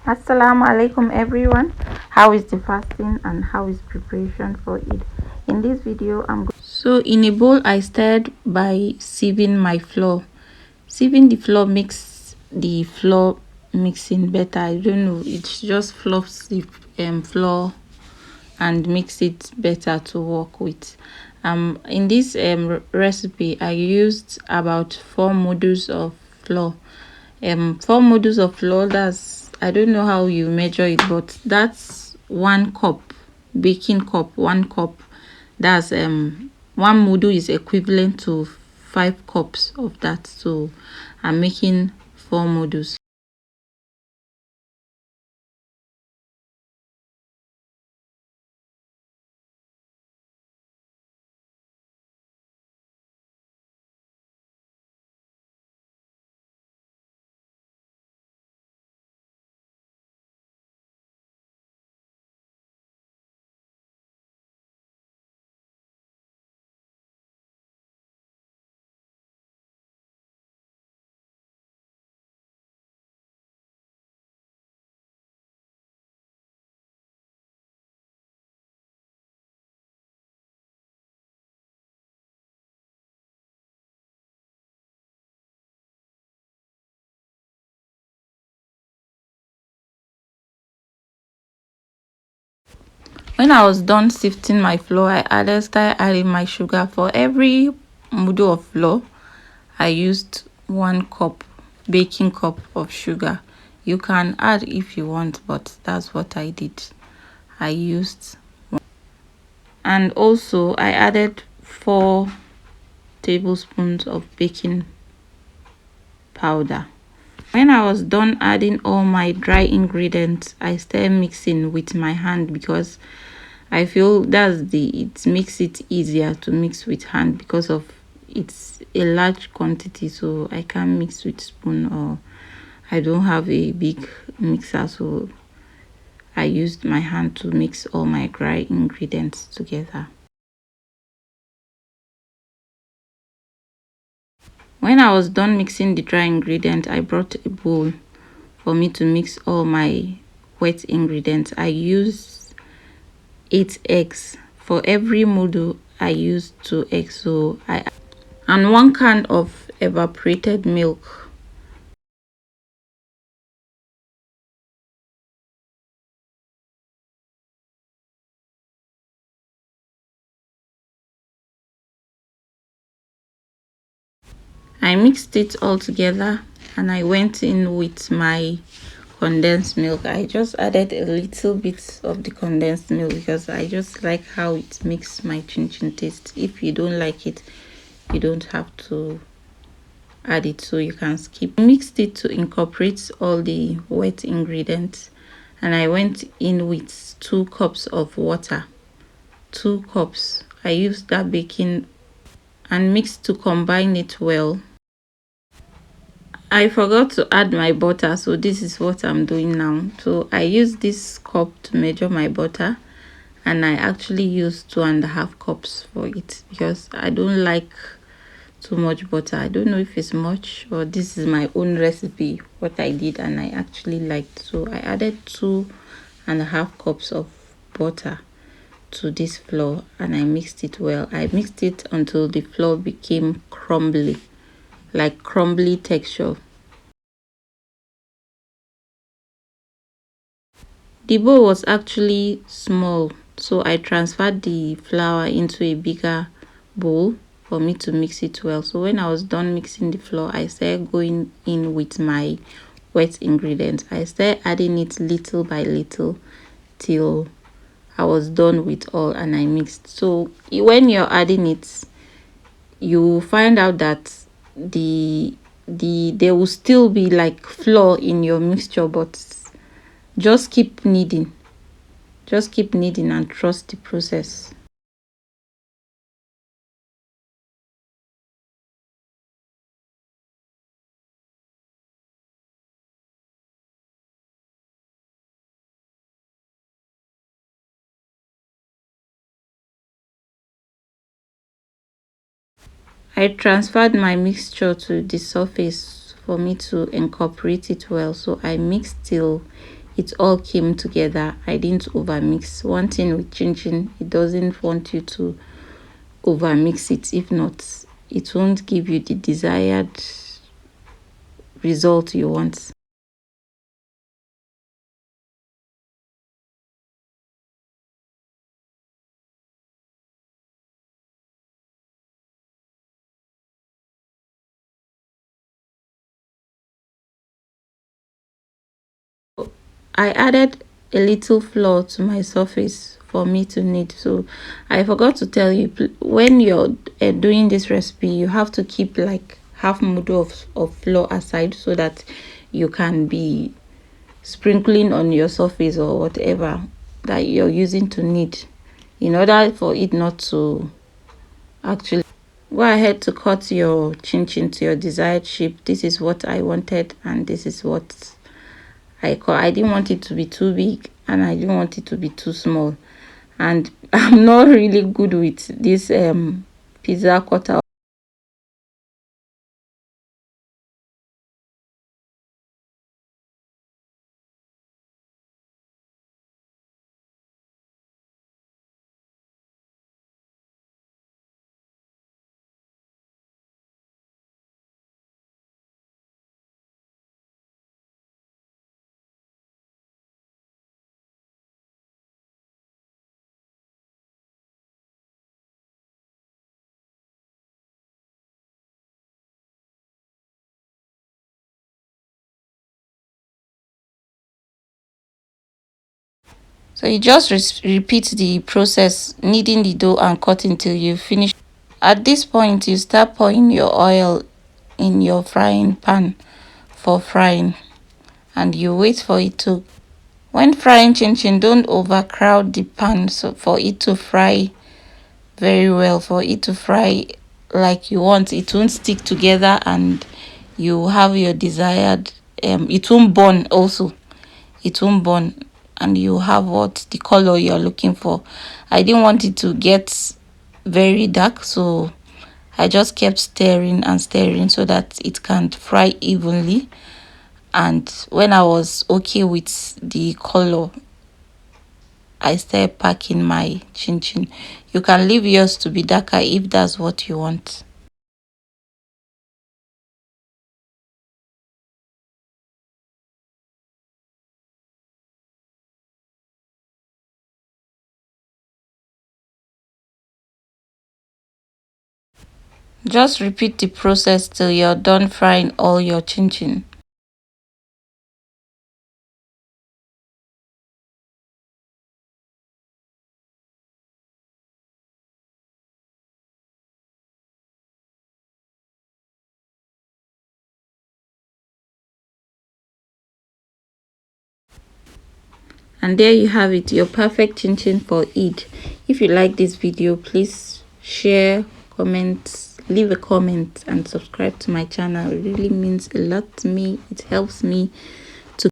Assalamu alaikum everyone. How is the fasting and how is preparation for it? In this video so in a bowl I started by sieving my flour. Sieving the flour makes the flour mixing better. I don't know, it just fluffs the flour and makes it better to work with. In this recipe I used about 4 models of flour. 4 models of flour, that's, I don't know how you measure it, but that's 1 cup, baking cup, 1 cup. That's 1 model is equivalent to 5 cups of that, so I'm making 4 models. When I was done sifting my flour, I started adding my sugar. For every model of flour, I used 1 cup, baking cup of sugar. You can add if you want, but that's what I did. I used, and also I added 4 tablespoons of baking powder. When I was done adding all my dry ingredients, I started mixing with my hand because I feel it makes it easier to mix with hand because of it's a large quantity, so I can't mix with spoon, or I don't have a big mixer, so I used my hand to mix all my dry ingredients together. When I was done mixing the dry ingredient, I brought a bowl for me to mix all my wet ingredients. I used 8 eggs. For every model I used 2 eggs, so and 1 can of evaporated milk. I mixed it all together and I went in with my condensed milk. I just added a little bit of the condensed milk because I just like how it makes my chin chin taste. If you don't like it, you don't have to add it, so you can skip. I mixed it to incorporate all the wet ingredients, and I went in with 2 cups of water. 2 cups. I used that baking and mixed to combine it well. I forgot to add my butter, so this is what I'm doing now. So I use this cup to measure my butter, and I actually use 2.5 cups for it because I don't like too much butter. I don't know if it's much, or this is my own recipe, what I did and I actually liked. So I added 2.5 cups of butter to this flour and I mixed it well. I mixed it until the flour became crumbly, like crumbly texture. The bowl was actually small, so I transferred the flour into a bigger bowl for me to mix it well. So when I was done mixing the flour, I started going in with my wet ingredients. I started adding it little by little till I was done with all and I mixed. So when you're adding it, you find out that there will still be like flour in your mixture, but just keep kneading. Just keep kneading and trust the process. I transferred my mixture to the surface for me to incorporate it well. So I mixed till it all came together. I didn't over mix. One thing with chin, it doesn't want you to over mix it. If not, it won't give you the desired result you want. I added a little flour to my surface for me to knead. So I forgot to tell you, when you're doing this recipe, you have to keep like half mudu of flour aside so that you can be sprinkling on your surface or whatever that you're using to knead, in order for it not to actually go ahead to cut your chin to your desired shape. This is what I wanted, and this is what I didn't want it to be too big, and I didn't want it to be too small. And I'm not really good with this pizza cutter. So you just repeat the process, kneading the dough and cutting till you finish. At this point, you start pouring your oil in your frying pan for frying, and you wait for it to. When frying chin, don't overcrowd the pan so for it to fry very well, for it to fry like you want. It won't stick together, and you have your desired it won't burn also. It won't burn, and you have what the color you're looking for. I didn't want it to get very dark, so I just kept stirring and stirring so that it can fry evenly. And when I was okay with the color, I started packing my chin. You can leave yours to be darker if that's what you want. Just repeat the process till you're done frying all your chin. And there you have it, your perfect chin for Eid. If you like this video, please share, comment, leave a comment, and subscribe to my channel. It really means a lot to me. It helps me